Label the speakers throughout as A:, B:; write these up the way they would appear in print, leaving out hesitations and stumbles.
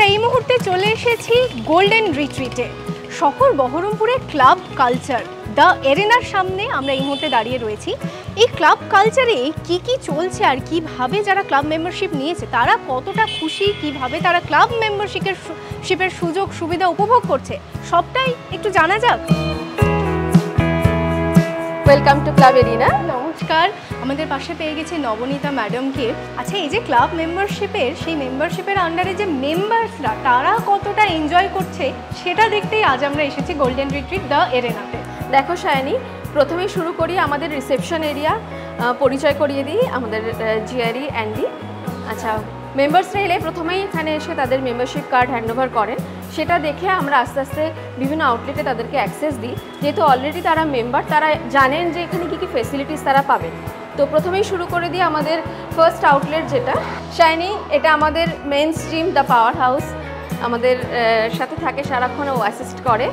A: আমরা এই মুহূর্তে চলে এসেছি গোল্ডেন রিট্রিটে, শহর বহরমপুরের ক্লাব কালচার দ্য এরেনার সামনে আমরা এই মুহূর্তে দাঁড়িয়ে রয়েছি। এই ক্লাব কালচারে কি কি চলছে আর কিভাবে যারা ক্লাব মেম্বারশিপ নিয়েছে তারা কতটা খুশি, কিভাবে তারা ক্লাব মেম্বারশিপের সুযোগ সুবিধা উপভোগ করছে, সবটাই একটু জানা যাক।
B: Welcome to club arena.
A: নমস্কার, আমাদের পাশে পেয়ে গেছি নবনীতা ম্যাডামকে। আচ্ছা, এই যে ক্লাব সেই মেম্বারশিপের আন্ডারে যে মেম্বার্সরা তারা কতটা এনজয় করছে সেটা দেখতেই আজ আমরা এসেছি গোল্ডেন রিট্রিট দ্য এরেনাতে।
B: দেখো সায়নী, প্রথমেই শুরু করি আমাদের রিসেপশন এরিয়া পরিচয় করিয়ে দিই, আমাদের জিআরই অ্যান্ডি। আচ্ছা, মেম্বার্সরা এলে প্রথমেই এখানে এসে তাদের মেম্বারশিপ কার্ড হ্যান্ডওভার করেন, সেটা দেখে আমরা আস্তে আস্তে বিভিন্ন আউটলেটে তাদেরকে অ্যাক্সেস দিই। যেহেতু অলরেডি তারা মেম্বার, তারা জানেন যে এখানে কী কী ফেসিলিটিস তারা পাবেন। তো প্রথমেই শুরু করে দিই আমাদের ফার্স্ট আউটলেট যেটা শাইনি, এটা আমাদের men's gym the powerhouse. আমাদের সাথে থাকে সারাক্ষণ, ও অ্যাসিস্ট করে।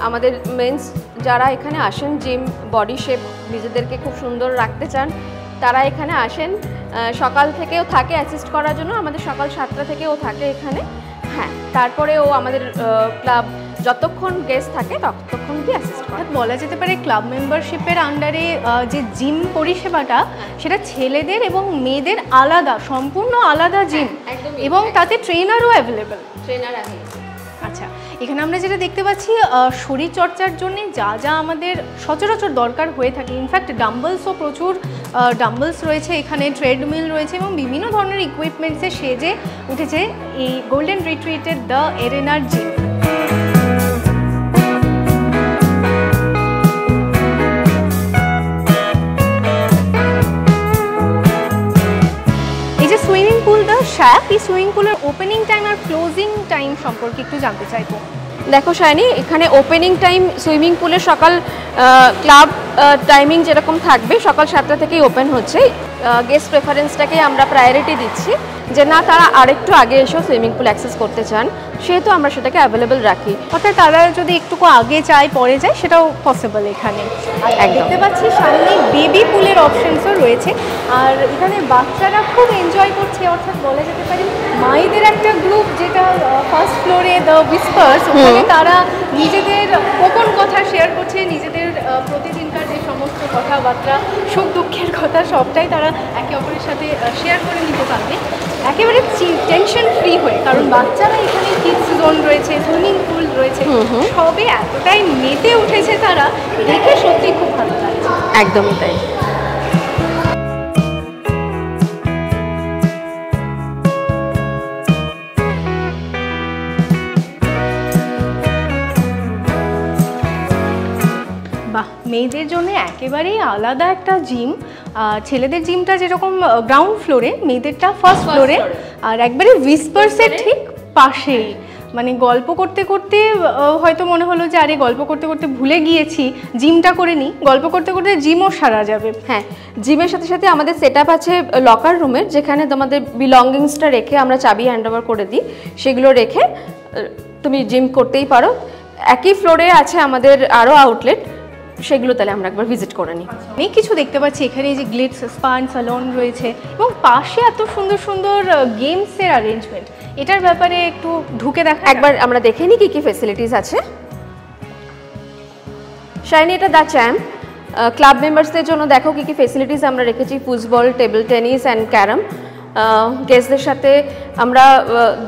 B: আমাদের মেন্স যারা এখানে আসেন জিম বডি শেপ নিজেদেরকে খুব সুন্দর রাখতে চান, তারা এখানে আসেন। সকাল থেকেও থাকে অ্যাসিস্ট করার জন্য, আমাদের সকাল 7টা থেকেও থাকে এখানে। হ্যাঁ, তারপরে ও আমাদের ক্লাব যতক্ষণ গেস্ট থাকে ততক্ষণ কি অ্যাসিস্ট করে।
A: বলা যেতে পারে ক্লাব মেম্বারশিপের আন্ডারে যে জিম পরিষেবাটা সেটা ছেলেদের এবং মেয়েদের আলাদা, সম্পূর্ণ আলাদা জিম, এবং তাতে ট্রেনারও অ্যাভেলেবেল।
B: ট্রেনার আছে।
A: আচ্ছা, এখানে আমরা যেটা দেখতে পাচ্ছি শরীরচর্চার জন্য যা যা আমাদের সচরাচর দরকার হয়ে থাকে, ইনফ্যাক্ট ডাম্বলসও প্রচুর ডাম্বলস রয়েছে এখানে, ট্রেডমিল রয়েছে এবং বিভিন্ন ধরনের ইকুইপমেন্টসে সেজে উঠেছে এই গোল্ডেন রিট্রিটের দ্য এরেনার gym. Swimming pool the shack, এই সুইমিং পুলের ওপেনিং টাইম আর ক্লোজিং টাইম সম্পর্কে একটু জানতে চাইবো।
B: দেখো শাইনি, এখানে ওপেনিং টাইম সুইমিং পুলে সকাল ক্লাব টাইমিং যেরকম থাকবে সকাল 7টা থেকেই ওপেন হচ্ছে। গেস্ট প্রেফারেন্সটাকে আমরা প্রায়োরিটি দিচ্ছি, যে না তারা আরেকটু আগে এসেও সুইমিং পুল অ্যাক্সেস করতে চান, সেহেতু আমরা সেটাকে অ্যাভেলেবেল রাখি।
A: অর্থাৎ তারা যদি একটুকু আগে চায় পরে যায় সেটাও পসিবল এখানে। দেখতে পাচ্ছি সামনে বেবি পুলের অপশনসও রয়েছে, আর এখানে বাচ্চারা খুব এনজয় করছে। অর্থাৎ বলা যেতে পারে মায়েদের একটা গ্রুপ যেটা ফার্স্ট ফ্লোরে দ্য উইসপার্স, ওখানে তারা নিজেদের গোপন কথা শেয়ার করছে, নিজেদের প্রতিদিনকার যে সমস্ত কথাবার্তা, সুখ দুঃখের কথা সবটাই তারা একে অপরের সাথে শেয়ার করে নিতে পারবে একেবারে টেনশন ফ্রি হয়ে। কারণ বাচ্চারা এখানে কিডস জোন রয়েছে, সুইমিং পুল রয়েছে, সবে এতটাই মেতে উঠেছে তারা, দেখে সত্যি খুব ভালো লাগছে।
B: একদমই তাই।
A: বাহ, মেয়েদের জন্য একেবারেই আলাদা একটা জিম। ছেলেদের জিমটা যেরকম গ্রাউন্ড ফ্লোরে, মেয়েদেরটা ফার্স্ট ফ্লোরে, আর একবারে উইসপার্সের ঠিক পাশেই। মানে গল্প করতে করতে হয়তো মনে হলো যে আরে গল্প করতে করতে ভুলে গিয়েছি, জিমটা করে নিই, গল্প করতে করতে জিমও সারা যাবে।
B: হ্যাঁ, জিমের সাথে সাথে আমাদের সেট আপ আছে লকার রুমের, যেখানে তোমাদের বিলঙ্গিংসটা রেখে আমরা চাবি হ্যান্ডওভার করে দিই, সেগুলো রেখে তুমি জিম করতেই পারো। একই ফ্লোরে আছে আমাদের আরও আউটলেট, সেগুলো তাহলে আমরা একবার ভিজিট করে নিই।
A: অনেক কিছু দেখতে পাচ্ছি এখানে, যে গ্লিটস স্পা এন্ড স্যালন রয়েছে এবং পাশে এত সুন্দর সুন্দর গেমসের অ্যারেঞ্জমেন্ট, এটার ব্যাপারে একটু ঢুকে দেখা
B: একবার আমরা দেখে নিই কী কী ফেসিলিটিস আছে। শাইনি, এটা দ্য চ্যাম্প ক্লাব মেম্বার্সদের জন্য দেখো কী কী ফেসিলিটিস আমরা রেখেছি। Football, table tennis and carrom. গেস্টদের সাথে আমরা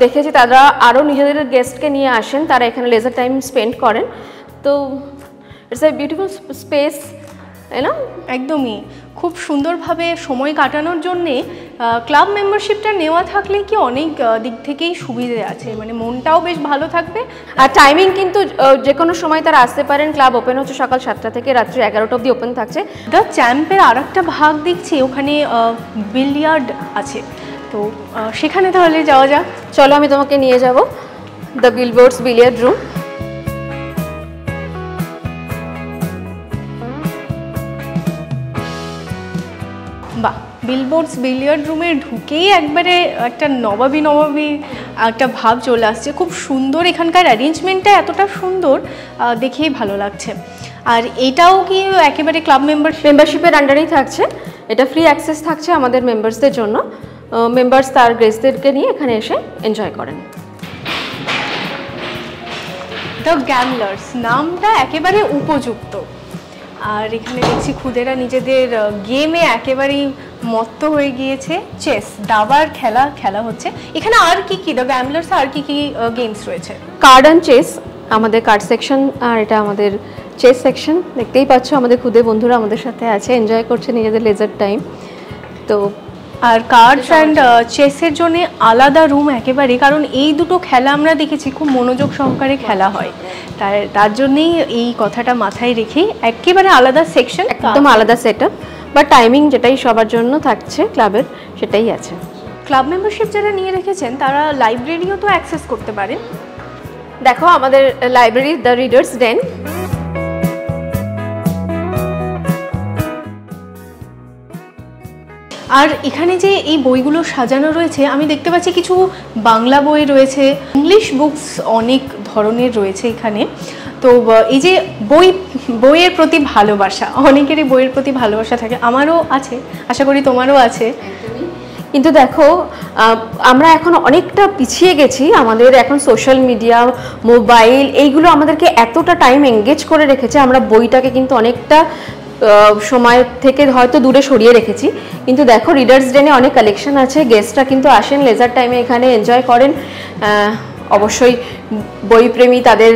B: দেখেছি তারা আরও নিজেদের গেস্টকে নিয়ে আসেন, তারা এখানে লেজার টাইম স্পেন্ড করেন। তো ইটস এ বিউটিফুল স্পেস, তাই না?
A: একদমই, খুব সুন্দরভাবে সময় কাটানোর জন্যে ক্লাব মেম্বারশিপটা নেওয়া থাকলে কি অনেক দিক থেকেই সুবিধে আছে, মানে মনটাও বেশ ভালো থাকবে।
B: আর টাইমিং কিন্তু যে কোনো সময় তারা আসতে পারেন। ক্লাব ওপেন হচ্ছে সকাল 7টা থেকে রাত্রি 11টা অবধি ওপেন থাকছে।
A: দ্য চ্যাম্পের আর একটা ভাগ দেখছি ওখানে বিলিয়ার্ড আছে, তো সেখানে তাহলে যাওয়া যাক।
B: চলো, আমি তোমাকে নিয়ে যাব দ্য বিলবোর্ডস বিলিয়ার্ড রুম।
A: বাহ, বিলবোর্ডস বিলিয়ার্ড রুমে ঢুকেই একবারে একটা নবাবী একটা ভাব চলে আসছে। খুব সুন্দর, এখানকার অ্যারেঞ্জমেন্টটা এতটা সুন্দর, দেখেই ভালো লাগছে। আর এটাও কি একেবারে ক্লাব
B: মেম্বারশিপের আন্ডারেই থাকছে, এটা ফ্রি অ্যাক্সেস থাকছে আমাদের মেম্বার্সদের জন্য। মেম্বার্স তার গেস্টদেরকে নিয়ে এখানে এসে এনজয় করেন।
A: দ্য গ্যামলার্স নামটা একেবারে উপযুক্ত। আর এখানে দেখছি খুদেরা নিজেদের গেমে একেবারেই মত্ত হয়ে গিয়েছে। চেস দাবার খেলা হচ্ছে। এখানে আর কি কি দ্য গ্যামলার্স আর কি কি গেমস রয়েছে?
B: কার্ড অ্যান্ড চেস, আমাদের কার্ড সেকশন, আর এটা আমাদের চেস সেকশন। দেখতেই পাচ্ছ আমাদের খুদে বন্ধুরা আমাদের সাথে আছে, এনজয় করছে নিজেদের লেজার টাইম। তো
A: আর কার্ডস অ্যান্ড চেসের জন্য আলাদা রুম একেবারে, কারণ এই দুটো খেলা আমরা দেখেছি খুব মনোযোগ সহকারে খেলা হয়, তার জন্যেই এই কথাটা মাথায় রেখেই একেবারে আলাদা সেকশন,
B: একদম আলাদা সেট আপ। বা টাইমিং যেটাই সবার জন্য থাকছে ক্লাবের সেটাই আছে।
A: ক্লাব মেম্বারশিপ যারা নিয়ে রেখেছেন তারা লাইব্রেরিও তো অ্যাক্সেস করতে পারেন।
B: দেখো আমাদের লাইব্রেরি দ্য রিডার্স ডেন।
A: আর এখানে যে এই বইগুলো সাজানো রয়েছে আমি দেখতে পাচ্ছি কিছু বাংলা বই রয়েছে, ইংলিশ বুকস অনেক ধরনের রয়েছে এখানে। তো এই যে বইয়ের প্রতি ভালোবাসা, অনেকেরই বইয়ের প্রতি ভালোবাসা থাকে, আমারও আছে, আশা করি তোমারও আছে।
B: কিন্তু দেখো আমরা এখন অনেকটা পিছিয়ে গেছি, আমাদের এখন সোশ্যাল মিডিয়া, মোবাইল এইগুলো আমাদেরকে এতটা টাইম এঙ্গেজ করে রেখেছে, আমরা বইটাকে কিন্তু অনেকটা সময় থেকে হয়তো দূরে সরিয়ে রেখেছি। কিন্তু দেখো রিডার্স ডেনে অনেক কালেকশন আছে, গেস্টরা কিন্তু আসেন লেজার টাইমে এখানে এনজয় করেন। অবশ্যই বইপ্রেমী তাদের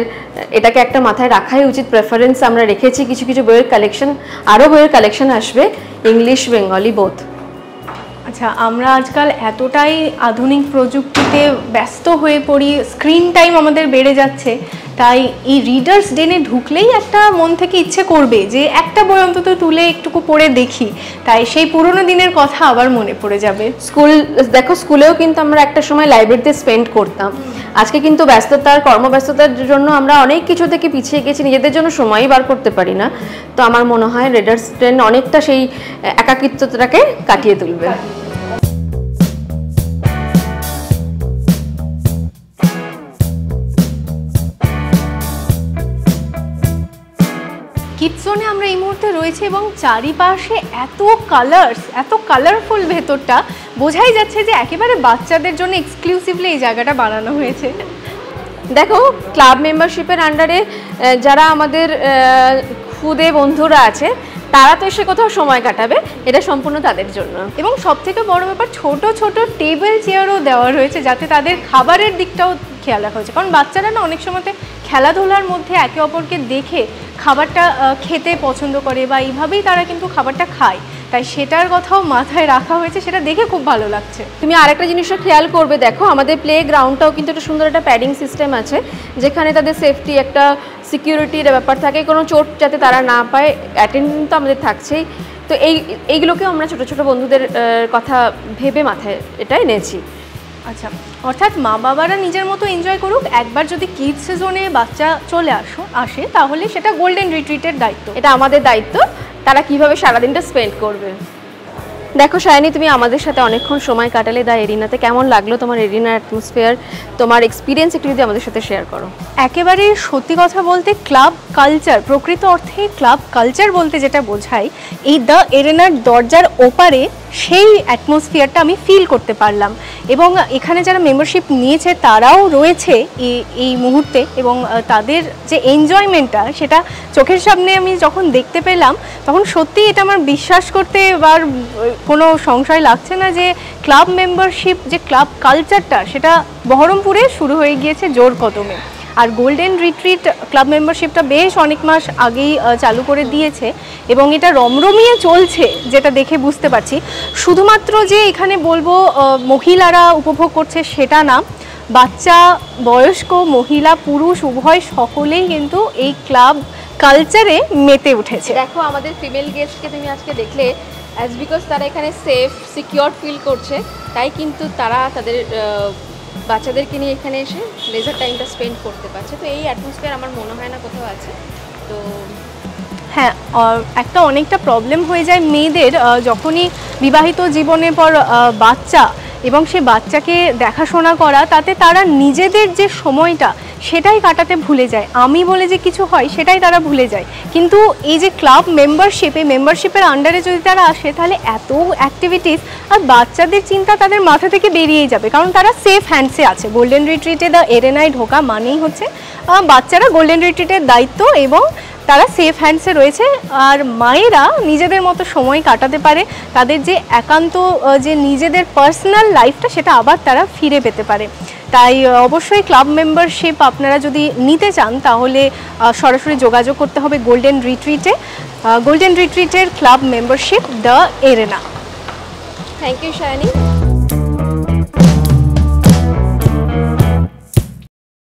B: এটাকে একটা মাথায় রাখাই উচিত, প্রেফারেন্স আমরা রেখেছি। কিছু কিছু বইয়ের কালেকশন, আরও বইয়ের কালেকশন আসবে, ইংলিশ বেঙ্গলি বোথ।
A: আচ্ছা, আমরা আজকাল এতটাই আধুনিক প্রযুক্তিতে ব্যস্ত হয়ে পড়ি, স্ক্রিন টাইম আমাদের বেড়ে যাচ্ছে, তাই এই রিডার্স ডেনে ঢুকলেই একটা মন থেকে ইচ্ছে করবে যে একটা বই অন্তত তুলে একটুকু পড়ে দেখি, তাই সেই পুরোনো দিনের কথা আবার মনে পড়ে যাবে।
B: দেখো স্কুলেও কিন্তু আমরা একটা সময় লাইব্রেরিতে স্পেন্ড করতাম, আজকে কিন্তু কর্মব্যস্ততার জন্য আমরা অনেক কিছু থেকে পিছিয়ে গেছি, নিজেদের জন্য সময়ই বার করতে পারি না। তো আমার মনে হয় রিডার্স ডেন অনেকটা সেই একাকিত্বটাকে কাটিয়ে তুলবে।
A: কিডস জোনে আমরা এই মুহূর্তে রয়েছে এবং চারিপাশে এত কালারফুল ভেতরটা, বোঝাই যাচ্ছে যে একেবারে বাচ্চাদের জন্য এক্সক্লুসিভলি এই জায়গাটা বানানো হয়েছে।
B: দেখো ক্লাব মেম্বারশিপের আন্ডারে যারা আমাদের খুদে বন্ধুরা আছে তারা তো এসে কোথাও সময় কাটাবে, এটা সম্পূর্ণ তাদের জন্য।
A: এবং সবথেকে বড় ব্যাপার ছোট ছোট টেবিল চেয়ারও দেওয়া রয়েছে, যাতে তাদের খাবারের দিকটাও খেয়াল রাখা হয়েছে, কারণ বাচ্চারা না অনেক সময় খেলাধুলার মধ্যে একে অপরকে দেখে খাবারটা খেতে পছন্দ করে বা এইভাবেই তারা কিন্তু খাবারটা খায়, তাই সেটার কথাও মাথায় রাখা হয়েছে, সেটা দেখে খুব ভালো লাগছে।
B: তুমি আরেকটা জিনিসও খেয়াল করবে, দেখো আমাদের প্লে গ্রাউন্ডটাও কিন্তু একটা সুন্দর একটা প্যাডিং সিস্টেম আছে, যেখানে তাদের সেফটি একটা সিকিউরিটির ব্যাপার থাকে, কোনো চোট যাতে তারা না পায়, অ্যাটেন্ডেন্ট তো আমাদের থাকছেই। তো এইগুলোকেও আমরা ছোটো ছোটো বন্ধুদের কথা ভেবে মাথায় এটা এনেছি।
A: আচ্ছা, অর্থাৎ মা বাবারা নিজের মতো এনজয় করুক, একবার যদি কিডস জোনে বাচ্চা চলে আসে তাহলে সেটা গোল্ডেন রিট্রিটের দায়িত্ব,
B: এটা আমাদের দায়িত্ব, তারা কিভাবে সারাদিনটা স্পেন্ড করবে। দেখো সায়নী, তুমি আমাদের সাথে অনেকক্ষণ সময় কাটালে দ্য এরিনাতে, কেমন লাগলো তোমার এরিনার অ্যাটমসফিয়ার, তোমার এক্সপিরিয়েন্স একটু যদি আমাদের সাথে শেয়ার করো।
A: একেবারে সত্যি কথা বলতে ক্লাব কালচার, প্রকৃত অর্থে ক্লাব কালচার বলতে যেটা বোঝায়, এই দ্য এরিনার দরজার ওপারে সেই অ্যাটমসফিয়ারটা আমি ফিল করতে পারলাম। এবং এখানে যারা মেম্বারশিপ নিয়েছে তারাও রয়েছে এই মুহূর্তে, এবং তাদের যে এনজয়মেন্টটা সেটা চোখের সামনে আমি যখন দেখতে পেলাম তখন সত্যিই এটা আমার বিশ্বাস করতে এবার কোনো সংশয় লাগছে না যে ক্লাব মেম্বারশিপ, যে ক্লাব কালচারটা সেটা বহরমপুরে শুরু হয়ে গিয়েছে জোর কদমে। আর গোল্ডেন রিট্রিট ক্লাব মেম্বারশিপটা বেশ অনেক মাস আগেই চালু করে দিয়েছে এবং এটা রমরমিয়ে চলছে, যেটা দেখে বুঝতে পারছি। শুধুমাত্র যে এখানে বলবো মহিলারা উপভোগ করছে সেটা না, বাচ্চা, বয়স্ক, মহিলা, পুরুষ উভয় সকলেই কিন্তু এই ক্লাব কালচারে মেতে উঠেছে।
B: দেখো আমাদের ফিমেল গেস্টকে তুমি আজকে দেখলে, অ্যাজ বিকজ তারা এখানে সেফ সিকিউর ফিল করছে, তাই কিন্তু তারা তাদের বাচ্চাদেরকে নিয়ে এখানে এসে লেজার টাইমটা স্পেন্ড করতে পারছে। তো এই অ্যাটমসফিয়ার আমার মনে হয় না কোথাও আছে। তো
A: হ্যাঁ, একটা অনেকটা প্রবলেম হয়ে যায় মেয়েদের যখনই বিবাহিত জীবনের পর বাচ্চা, এবং সে বাচ্চাকে দেখাশোনা করা, তাতে তারা নিজেদের যে সময়টা সেটাই কাটাতে ভুলে যায়, আমি বলে যে কিছু হয় সেটাই তারা ভুলে যায়। কিন্তু এই যে ক্লাব মেম্বারশিপ, এই মেম্বারশিপের আন্ডারে যদি তারা আসে তাহলে এত অ্যাক্টিভিটিস, আর বাচ্চাদের চিন্তা তাদের মাথা থেকে বেরিয়েই যাবে, কারণ তারা সেফ হ্যান্ডসে আছে। গোল্ডেন রিট্রিটে দ্য এরেনায় ঢোকা মানেই হচ্ছে বাচ্চারা গোল্ডেন রিট্রিটের দায়িত্ব এবং তারা সেফ হ্যান্ডসে রয়েছে। আর মায়েরা নিজেদের মতো সময় কাটাতে পারে, তাদের যে একান্ত যে নিজেদের পার্সোনাল লাইফটা সেটা আবার তারা ফিরে পেতে পারে। তাই অবশ্যই ক্লাব মেম্বারশিপ আপনারা যদি নিতে চান তাহলে সরাসরি যোগাযোগ করতে হবে গোল্ডেন রিট্রিটে। গোল্ডেন রিট্রিটের club membership the arena.
B: Thank you Sayani.